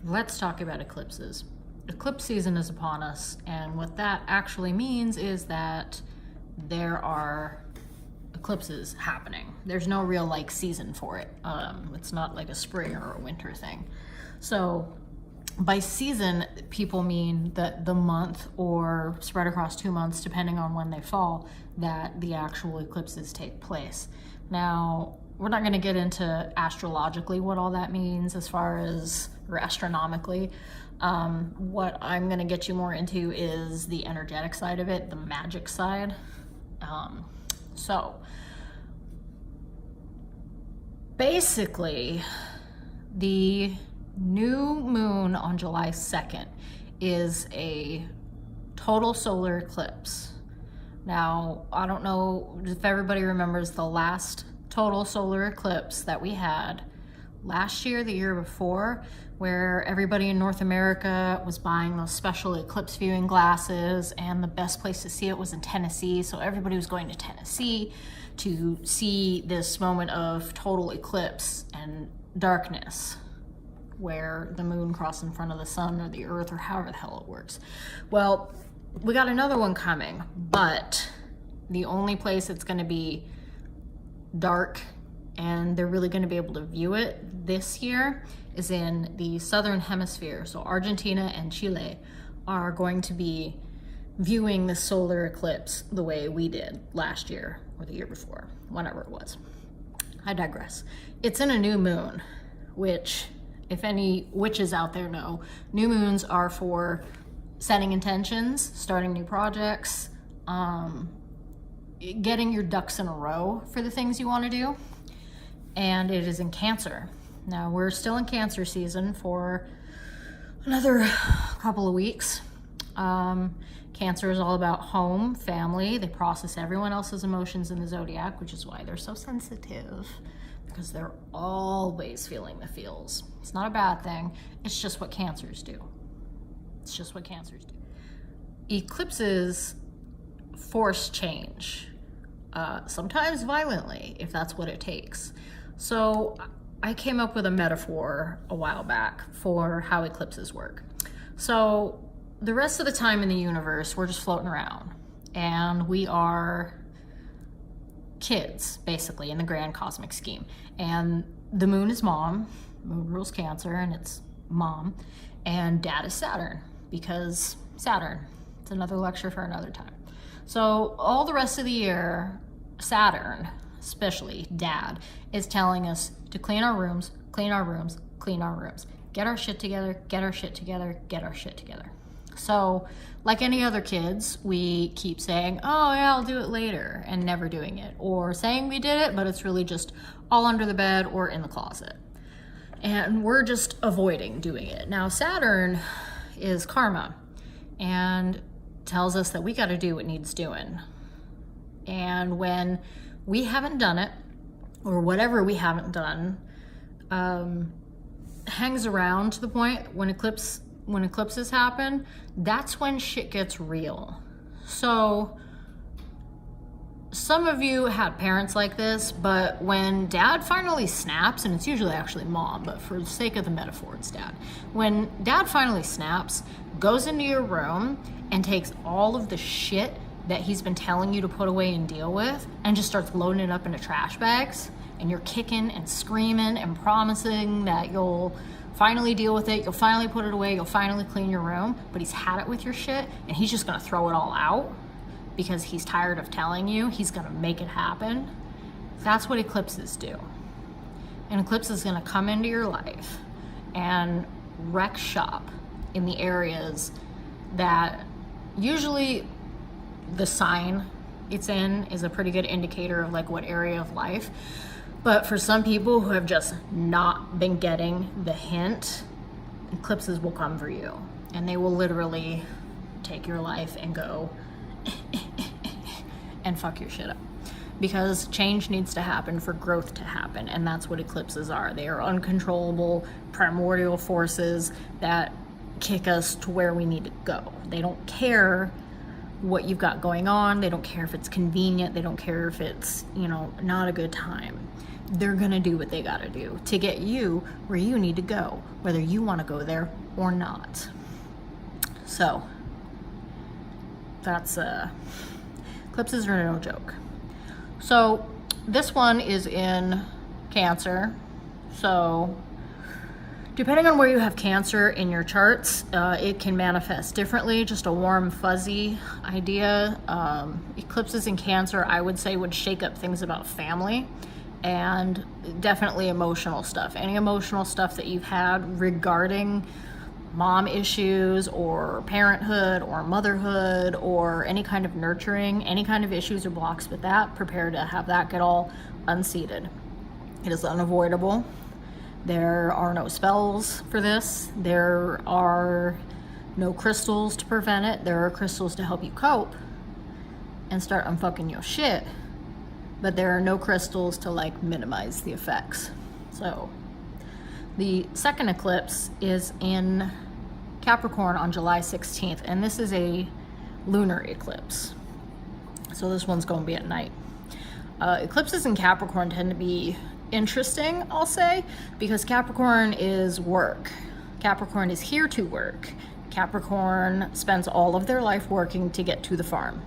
Let's talk about eclipses. Eclipse season is upon us, and what that actually means is that there are eclipses happening. There's no real like season for it. It's not like a spring or a winter thing. So by season, people mean that the month or spread across 2 months, depending on when they fall, that the actual eclipses take place. Now, we're not going to get into astrologically what all that means as far as, or astronomically. What I'm going to get you more into is the energetic side of it, the magic side. So basically, the new moon on July 2nd is a total solar eclipse. Now, I don't know if everybody remembers the last total solar eclipse that we had last year, the year before, where everybody in North America was buying those special eclipse viewing glasses, and the best place to see it was in Tennessee. So everybody was going to Tennessee to see this moment of total eclipse and darkness, where the moon crossed in front of the sun or the earth or however the hell it works. Well, we got another one coming, but the only place it's going to be dark and they're really going to be able to view it this year is in the southern hemisphere. So Argentina and Chile are going to be viewing the solar eclipse the way we did last year or the year before, whenever it was. I digress. It's in a new moon, which, if any witches out there know, new moons are for setting intentions, starting new projects, getting your ducks in a row for the things you want to do. And it is in Cancer. Now, we're still in Cancer season for another couple of weeks. Cancer is all about home, family. They process everyone else's emotions in the zodiac, which is why they're so sensitive, because they're always feeling the feels. It's not a bad thing. It's just what Cancers do. It's just what Cancers do. Eclipses force change, sometimes violently, if that's what it takes. So I came up with a metaphor a while back for how eclipses work. So the rest of the time in the universe, we're just floating around, and we are kids, basically, in the grand cosmic scheme. And the moon is mom, moon rules Cancer, and it's mom, and dad is Saturn, because Saturn. It's another lecture for another time. So all the rest of the year, Saturn, especially dad, is telling us to clean our rooms, clean our rooms, clean our rooms. Get our shit together, get our shit together, get our shit together. So, like any other kids, we keep saying, oh yeah, I'll do it later, and never doing it. Or saying we did it, but it's really just all under the bed or in the closet. And we're just avoiding doing it. Now, Saturn is karma, and tells us that we gotta do what needs doing. And when we haven't done it, or whatever we haven't done, hangs around to the point when eclipses happen, that's when shit gets real. So some of you had parents like this, but when dad finally snaps, and it's usually actually mom, but for the sake of the metaphor, it's dad. When dad finally snaps, goes into your room and takes all of the shit that he's been telling you to put away and deal with, and just starts loading it up into trash bags, and you're kicking and screaming and promising that you'll finally deal with it, you'll finally put it away, you'll finally clean your room, but he's had it with your shit, and he's just gonna throw it all out because he's tired of telling you, he's gonna make it happen. That's what eclipses do. An eclipse is gonna come into your life and wreck shop in the areas that usually the sign it's in is a pretty good indicator of like what area of life. But for some people who have just not been getting the hint, eclipses will come for you, and they will literally take your life and go and fuck your shit up. Because change needs to happen for growth to happen, and that's what eclipses are. They are uncontrollable, primordial forces that kick us to where we need to go. They don't care what you've got going on. They don't care if it's convenient. They don't care if it's, not a good time. they're gonna do what they gotta do to get you where you need to go, whether you want to go there or not. So that's eclipses are no joke. So this one is in Cancer. So depending on where you have Cancer in your charts, it can manifest differently. Just a warm, fuzzy idea. Eclipses in Cancer, I would say, would shake up things about family and definitely emotional stuff. Any emotional stuff that you've had regarding mom issues or parenthood or motherhood or any kind of nurturing, any kind of issues or blocks with that, prepare to have that get all unseated. It is unavoidable. There are no spells for this. There are no crystals to prevent it. There are crystals to help you cope and start unfucking your shit. But there are no crystals to like minimize the effects. So the second eclipse is in Capricorn on July 16th, and this is a lunar eclipse. So this one's going to be at night. Eclipses in Capricorn tend to be interesting, I'll say, because Capricorn is work. Capricorn is here to work. Capricorn spends all of their life working to get to the farm,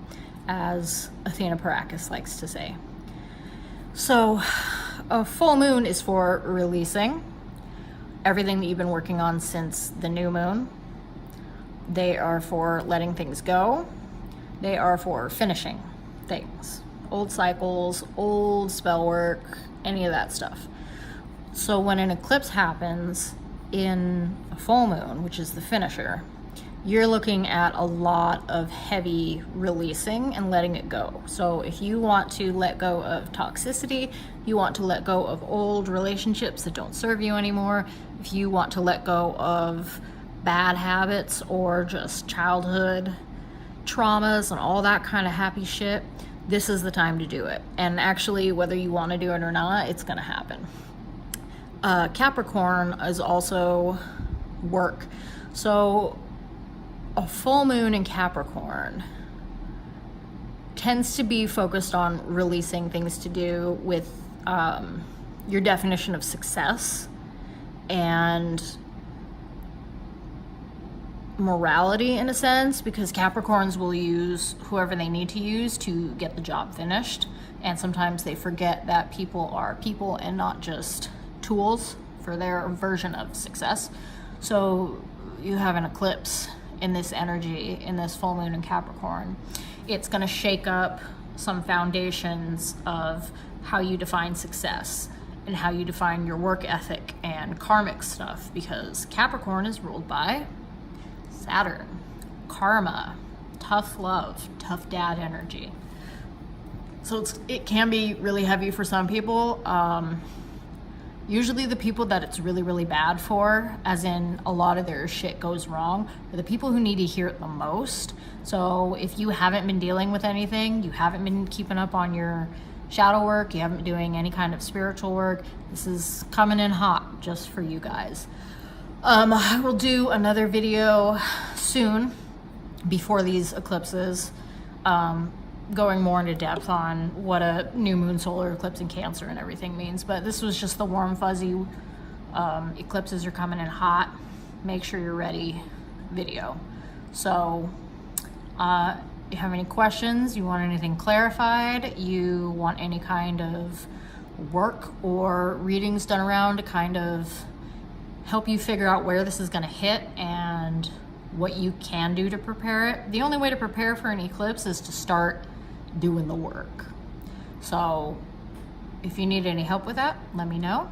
as Athena Parakis likes to say. So a full moon is for releasing everything that you've been working on since the new moon. They are for letting things go. They are for finishing things. Old cycles, old spell work, any of that stuff. So when an eclipse happens in a full moon, which is the finisher, you're looking at a lot of heavy releasing and letting it go. So if you want to let go of toxicity, you want to let go of old relationships that don't serve you anymore, if you want to let go of bad habits or just childhood traumas and all that kind of happy shit, this is the time to do it. And actually, whether you want to do it or not, it's going to happen. Capricorn is also work. So a full moon in Capricorn tends to be focused on releasing things to do with your definition of success and morality, in a sense, because Capricorns will use whoever they need to use to get the job finished. And sometimes they forget that people are people and not just tools for their version of success. So you have an eclipse in this energy, in this full moon in Capricorn. It's going to shake up some foundations of how you define success and how you define your work ethic and karmic stuff, because Capricorn is ruled by Saturn, karma, tough love, tough dad energy. So it can be really heavy for some people. Usually the people that it's really, really bad for, as in a lot of their shit goes wrong, are the people who need to hear it the most. So if you haven't been dealing with anything, you haven't been keeping up on your shadow work, you haven't been doing any kind of spiritual work, this is coming in hot just for you guys. I will do another video soon before these eclipses, going more into depth on what a new moon solar eclipse in Cancer and everything means. But this was just the warm fuzzy eclipses are coming in hot, make sure you're ready video. So you have any questions, you want anything clarified, you want any kind of work or readings done around to kind of help you figure out where this is going to hit and what you can do to prepare it. The only way to prepare for an eclipse is to start doing the work. So if you need any help with that, let me know.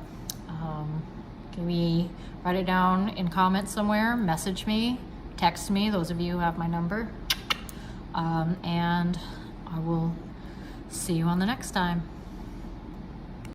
Can we write it down in comments somewhere, message me, text me, those of you who have my number. And I will see you on the next time.